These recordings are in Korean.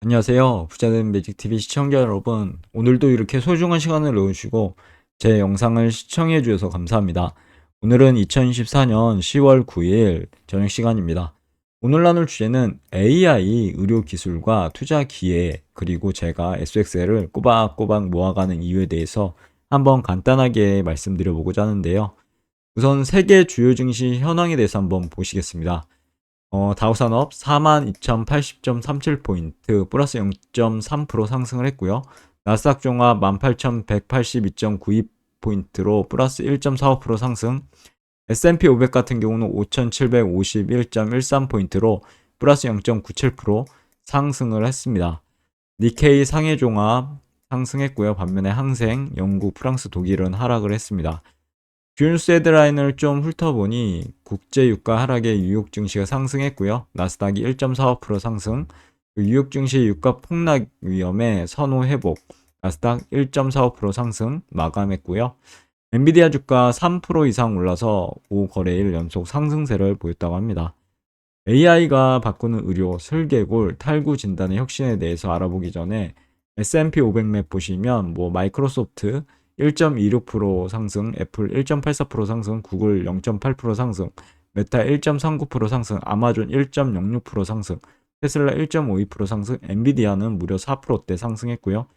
안녕하세요. 부자된 매직TV 시청자 여러분. 오늘도 이렇게 소중한 시간을 넣으시고 제 영상을 시청해 주셔서 감사합니다. 오늘은 2024년 10월 9일 저녁 시간입니다. 오늘 나눌 주제는 AI 의료 기술과 투자 기회, 그리고 제가 SXL을 꼬박꼬박 모아가는 이유에 대해서 한번 간단하게 말씀드려보고자 하는데요. 우선 세계 주요 증시 현황에 대해서 한번 보시겠습니다. 다우산업 42,080.37포인트 플러스 0.3% 상승을 했고요. 나스닥 종합 18,182.92포인트로 플러스 1.45% 상승. S&P 500 같은 경우는 5,751.13포인트로 플러스 0.97% 상승을 했습니다. 니케이 상해 종합 상승했고요. 반면에 항생, 영국, 프랑스, 독일은 하락을 했습니다. 주뉴스 헤드라인을 좀 훑어보니 국제 유가 하락에 뉴욕 증시가 상승했고요. 나스닥이 1.45% 상승, 뉴욕 증시 유가 폭락 위험에 선호 회복, 나스닥 1.45% 상승 마감했고요. 엔비디아 주가 3% 이상 올라서 5거래일 연속 상승세를 보였다고 합니다. AI가 바꾸는 의료, 슬개골, 탈구 진단의 혁신에 대해서 알아보기 전에 S&P 500맵 보시면 마이크로소프트 1.26% 상승, 애플 1.84% 상승, 구글 0.8% 상승, 메타 1.39% 상승, 아마존 1.06% 상승, 테슬라 1.52% 상승, 엔비디아는 무려 4%대 상승했고요.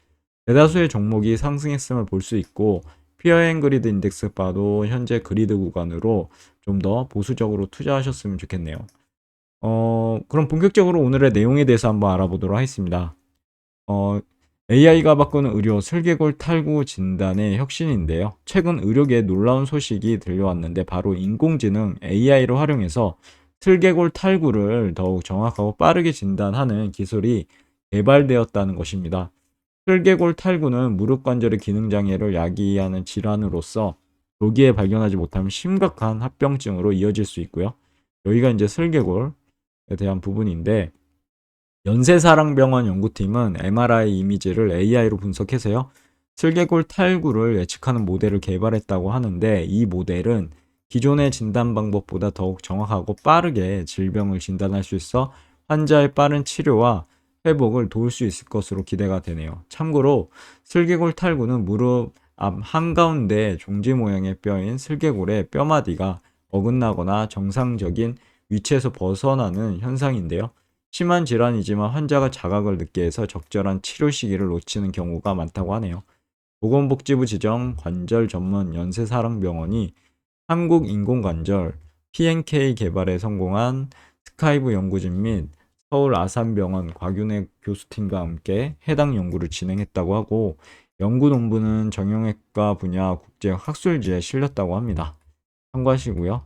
대다수의 종목이 상승했음을 볼 수 있고 피어앤그리드 인덱스 바도 현재 그리드 구간으로 좀 더 보수적으로 투자하셨으면 좋겠네요. 그럼 본격적으로 오늘의 내용에 대해서 한번 알아보도록 하겠습니다. AI가 바꾸는 의료 슬개골 탈구 진단의 혁신인데요. 최근 의료계에 놀라운 소식이 들려왔는데 바로 인공지능 AI를 활용해서 슬개골 탈구를 더욱 정확하고 빠르게 진단하는 기술이 개발되었다는 것입니다. 슬개골 탈구는 무릎 관절의 기능 장애를 야기하는 질환으로서 조기에 발견하지 못하면 심각한 합병증으로 이어질 수 있고요. 여기가 이제 슬개골에 대한 부분인데 연세사랑병원 연구팀은 MRI 이미지를 AI로 분석해서요. 슬개골 탈구를 예측하는 모델을 개발했다고 하는데 이 모델은 기존의 진단 방법보다 더욱 정확하고 빠르게 질병을 진단할 수 있어 환자의 빠른 치료와 회복을 도울 수 있을 것으로 기대가 되네요. 참고로 슬개골 탈구는 무릎 앞 한가운데 종지 모양의 뼈인 슬개골의 뼈마디가 어긋나거나 정상적인 위치에서 벗어나는 현상인데요. 심한 질환이지만 환자가 자각을 늦게 해서 적절한 치료 시기를 놓치는 경우가 많다고 하네요. 보건복지부 지정 관절 전문 연세사랑병원이 한국인공관절 PNK 개발에 성공한 스카이브 연구진 및 서울 아산병원 곽윤혜 교수팀과 함께 해당 연구를 진행했다고 하고 연구 논문은 정형외과 분야 국제 학술지에 실렸다고 합니다. 참고하시고요.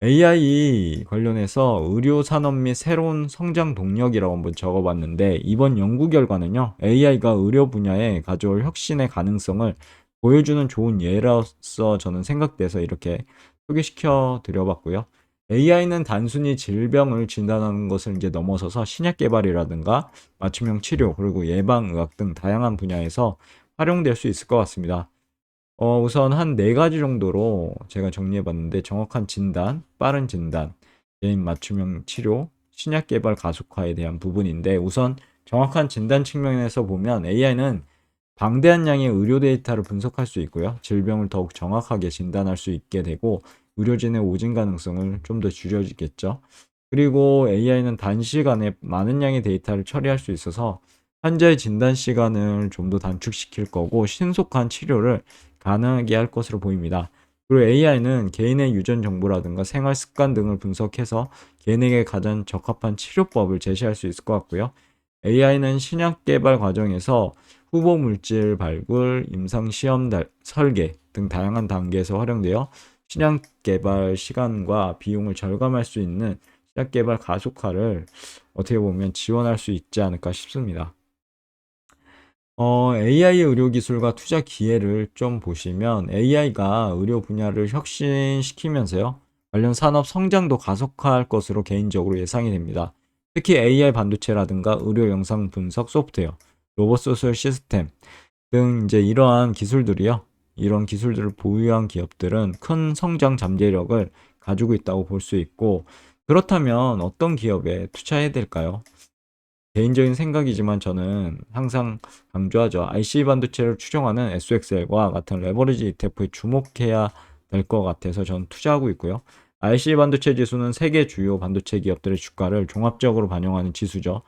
AI 관련해서 의료 산업 및 새로운 성장 동력이라고 한번 적어봤는데 이번 연구 결과는요. AI가 의료 분야에 가져올 혁신의 가능성을 보여주는 좋은 예로서 저는 생각돼서 이렇게 소개시켜 드려봤고요. AI는 단순히 질병을 진단하는 것을 이제 넘어서서 신약 개발이라든가 맞춤형 치료 그리고 예방의학 등 다양한 분야에서 활용될 수 있을 것 같습니다. 우선 한 네 가지 정도로 제가 정리해 봤는데 정확한 진단, 빠른 진단, 개인 맞춤형 치료, 신약 개발 가속화에 대한 부분인데 우선 정확한 진단 측면에서 보면 AI는 방대한 양의 의료 데이터를 분석할 수 있고요. 질병을 더욱 정확하게 진단할 수 있게 되고 의료진의 오진 가능성을 좀 더 줄여지겠죠. 그리고 AI는 단시간에 많은 양의 데이터를 처리할 수 있어서 환자의 진단 시간을 좀 더 단축시킬 거고 신속한 치료를 가능하게 할 것으로 보입니다. 그리고 AI는 개인의 유전 정보라든가 생활 습관 등을 분석해서 개인에게 가장 적합한 치료법을 제시할 수 있을 것 같고요. AI는 신약 개발 과정에서 후보 물질 발굴, 임상 시험 설계 등 다양한 단계에서 활용되어 신약 개발 시간과 비용을 절감할 수 있는 신약 개발 가속화를 어떻게 보면 지원할 수 있지 않을까 싶습니다. AI 의료 기술과 투자 기회를 좀 보시면 AI가 의료 분야를 혁신시키면서요. 관련 산업 성장도 가속화할 것으로 개인적으로 예상이 됩니다. 특히 AI 반도체라든가 의료 영상 분석 소프트웨어, 로봇 수술 시스템 등 이제 이러한 기술들이요. 이런 기술들을 보유한 기업들은 큰 성장 잠재력을 가지고 있다고 볼 수 있고 그렇다면 어떤 기업에 투자해야 될까요? 개인적인 생각이지만 저는 항상 강조하죠. IC 반도체를 추종하는 SOXL과 같은 레버리지 ETF에 주목해야 될 것 같아서 저는 투자하고 있고요. IC 반도체 지수는 세계 주요 반도체 기업들의 주가를 종합적으로 반영하는 지수죠.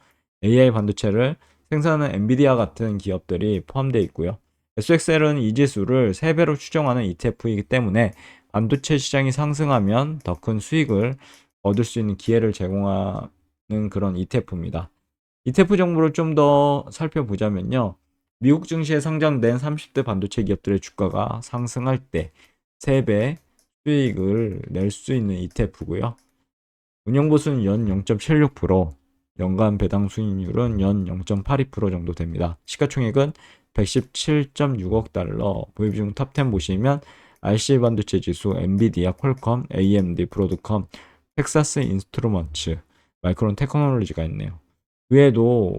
AI 반도체를 생산하는 엔비디아 같은 기업들이 포함되어 있고요. SOXL은 이 지수를 3배로 추정하는 ETF이기 때문에 반도체 시장이 상승하면 더 큰 수익을 얻을 수 있는 기회를 제공하는 그런 ETF입니다. ETF 정보를 좀 더 살펴보자면요. 미국 증시에 상장된 30대 반도체 기업들의 주가가 상승할 때 3배 수익을 낼 수 있는 ETF고요. 운영 보수는 연 0.76%, 연간 배당 수익률은 연 0.82% 정도 됩니다. 시가총액은 117.6억 달러, 보유 중 탑10 보시면 RC 반도체 지수, 엔비디아, 퀄컴, AMD, 브로드컴, 텍사스 인스트루먼츠, 마이크론 테크놀로지가 있네요. 그 외에도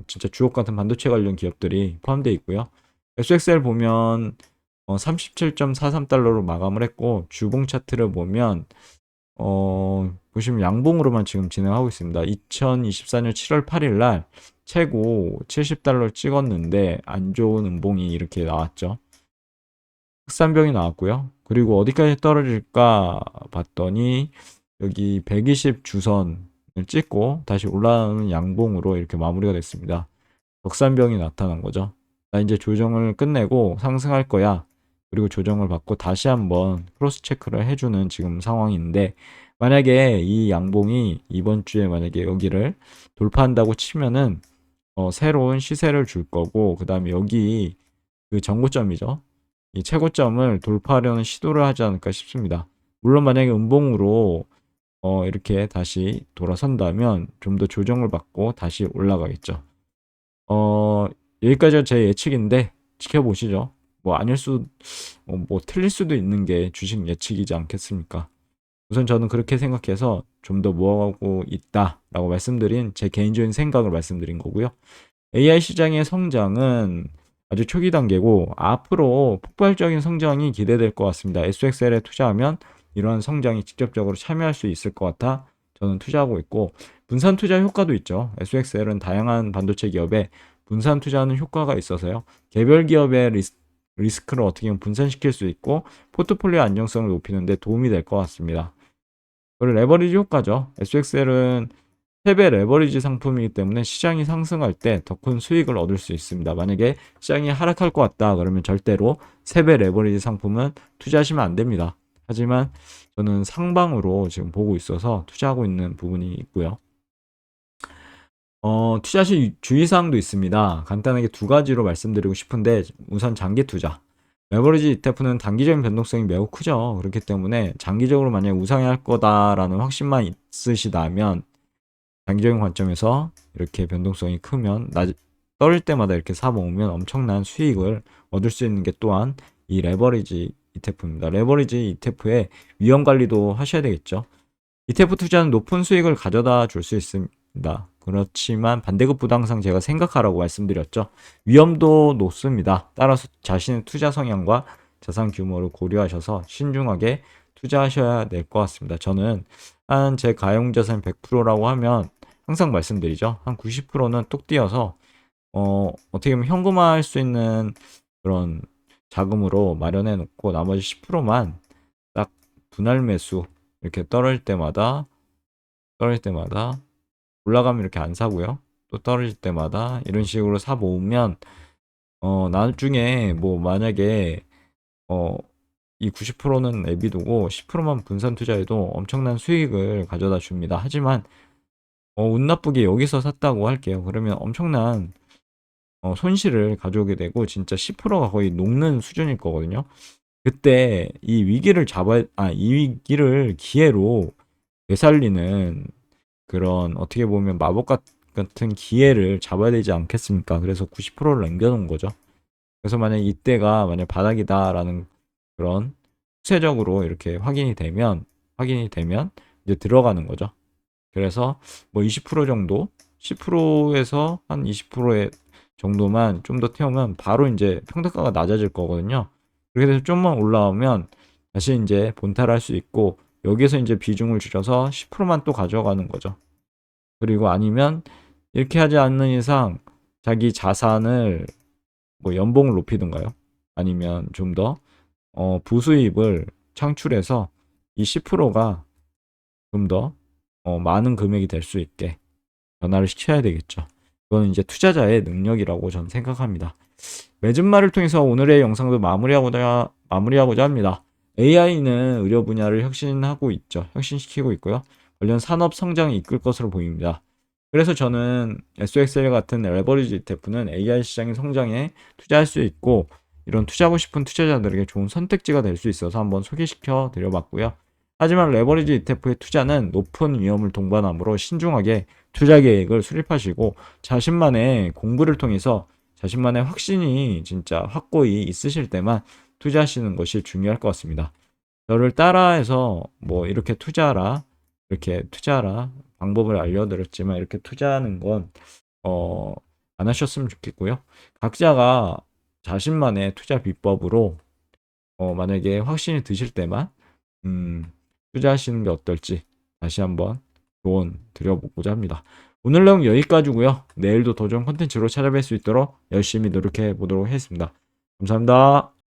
진짜 주옥 같은 반도체 관련 기업들이 포함되어 있고요. SXL 보면 37.43달러로 마감을 했고 주봉 차트를 보면 보시면 양봉으로만 지금 진행하고 있습니다. 2024년 7월 8일 날 최고 70달러 찍었는데 안 좋은 음봉이 이렇게 나왔죠. 흑산병이 나왔고요. 그리고 어디까지 떨어질까 봤더니 여기 120 주선을 찍고 다시 올라오는 양봉으로 이렇게 마무리가 됐습니다. 격산병이 나타난 거죠. 나 이제 조정을 끝내고 상승할 거야. 그리고 조정을 받고 다시 한번 크로스 체크를 해주는 지금 상황인데 만약에 이 양봉이 이번 주에 만약에 여기를 돌파한다고 치면은 새로운 시세를 줄 거고 그 다음에 여기 그 전고점이죠. 이 최고점을 돌파하려는 시도를 하지 않을까 싶습니다. 물론 만약에 음봉으로 이렇게 다시 돌아선다면 좀 더 조정을 받고 다시 올라가겠죠. 여기까지가 제 예측인데 지켜보시죠. 뭐 아닐 뭐 틀릴 수도 있는 게 주식 예측이지 않겠습니까? 우선 저는 그렇게 생각해서 좀 더 모아가고 있다라고 말씀드린 제 개인적인 생각을 말씀드린 거고요. AI 시장의 성장은 아주 초기 단계고 앞으로 폭발적인 성장이 기대될 것 같습니다. SXL에 투자하면 이러한 성장이 직접적으로 참여할 수 있을 것 같아 저는 투자하고 있고 분산 투자 효과도 있죠. SXL은 다양한 반도체 기업에 분산 투자하는 효과가 있어서요. 개별 기업의 리스크를 어떻게 보면 분산시킬 수 있고 포트폴리오 안정성을 높이는 데 도움이 될 것 같습니다. 그리고 레버리지 효과죠. SXL은 3배 레버리지 상품이기 때문에 시장이 상승할 때 더 큰 수익을 얻을 수 있습니다. 만약에 시장이 하락할 것 같다 그러면 절대로 3배 레버리지 상품은 투자하시면 안 됩니다. 하지만 저는 상방으로 지금 보고 있어서 투자하고 있는 부분이 있고요. 투자 시 주의사항도 있습니다. 간단하게 2가지로 말씀드리고 싶은데 우선 장기 투자. 레버리지 ETF는 단기적인 변동성이 매우 크죠. 그렇기 때문에 장기적으로 만약 우상향할 거다라는 확신만 있으시다면 장기적인 관점에서 이렇게 변동성이 크면 떨어질 때마다 이렇게 사 모으면 엄청난 수익을 얻을 수 있는 게 또한 이 레버리지 ETF입니다. 레버리지 ETF의 위험 관리도 하셔야 되겠죠. ETF 투자는 높은 수익을 가져다 줄 수 있습니다. 그렇지만 반대급 부당상 제가 생각하라고 말씀드렸죠. 위험도 높습니다. 따라서 자신의 투자 성향과 자산 규모를 고려하셔서 신중하게 투자하셔야 될 것 같습니다. 저는 한 제 가용자산 100%라고 하면 항상 말씀드리죠. 한 90%는 뚝 띄어서 어떻게 보면 현금화할 수 있는 그런 자금으로 마련해 놓고 나머지 10%만 딱 분할 매수 이렇게 떨어질 때마다 올라가면 이렇게 안 사고요. 또 떨어질 때마다 이런 식으로 사 모으면 나중에 뭐 만약에 이 90%는 내비두고 10%만 분산 투자해도 엄청난 수익을 가져다 줍니다. 하지만 운 나쁘게 여기서 샀다고 할게요. 그러면 엄청난 손실을 가져오게 되고 진짜 10%가 거의 녹는 수준일 거거든요. 그때 이 위기를 이 위기를 기회로 되살리는 그런 어떻게 보면 마법 같은 기회를 잡아야 되지 않겠습니까? 그래서 90%를 남겨놓은 거죠. 그래서 만약 이때가 만약 바닥이다라는 그런 추세적으로 이렇게 확인이 되면 이제 들어가는 거죠. 그래서 뭐 20% 정도, 10%에서 한 20%의 정도만 좀 더 태우면 바로 이제 평단가가 낮아질 거거든요. 그렇게 돼서 좀만 올라오면 다시 이제 본탈할 수 있고 여기에서 이제 비중을 줄여서 10%만 또 가져가는 거죠. 그리고 아니면 이렇게 하지 않는 이상 자기 자산을 뭐 연봉을 높이든가요. 아니면 좀 더 부수입을 창출해서 이 10%가 좀 더 많은 금액이 될 수 있게 변화를 시켜야 되겠죠. 이거는 이제 투자자의 능력이라고 저는 생각합니다. 맺은 말을 통해서 오늘의 영상도 마무리하고자 합니다. AI는 의료 분야를 혁신하고 있죠. 혁신시키고 있고요. 관련 산업 성장이 이끌 것으로 보입니다. 그래서 저는 SOXL 같은 레버리지 ETF는 AI 시장의 성장에 투자할 수 있고 이런 투자하고 싶은 투자자들에게 좋은 선택지가 될 수 있어서 한번 소개시켜 드려봤고요. 하지만 레버리지 ETF의 투자는 높은 위험을 동반하므로 신중하게 투자 계획을 수립하시고 자신만의 공부를 통해서 자신만의 확신이 진짜 확고히 있으실 때만 투자하시는 것이 중요할 것 같습니다. 저를 따라해서 뭐 이렇게 투자하라 방법을 알려드렸지만 이렇게 투자하는 건 안 하셨으면 좋겠고요. 각자가 자신만의 투자 비법으로 만약에 확신이 드실 때만 투자하시는 게 어떨지 다시 한번 조언 드려보고자 합니다. 오늘 내용 여기까지고요. 내일도 더 좋은 콘텐츠로 찾아뵐 수 있도록 열심히 노력해 보도록 하겠습니다. 감사합니다.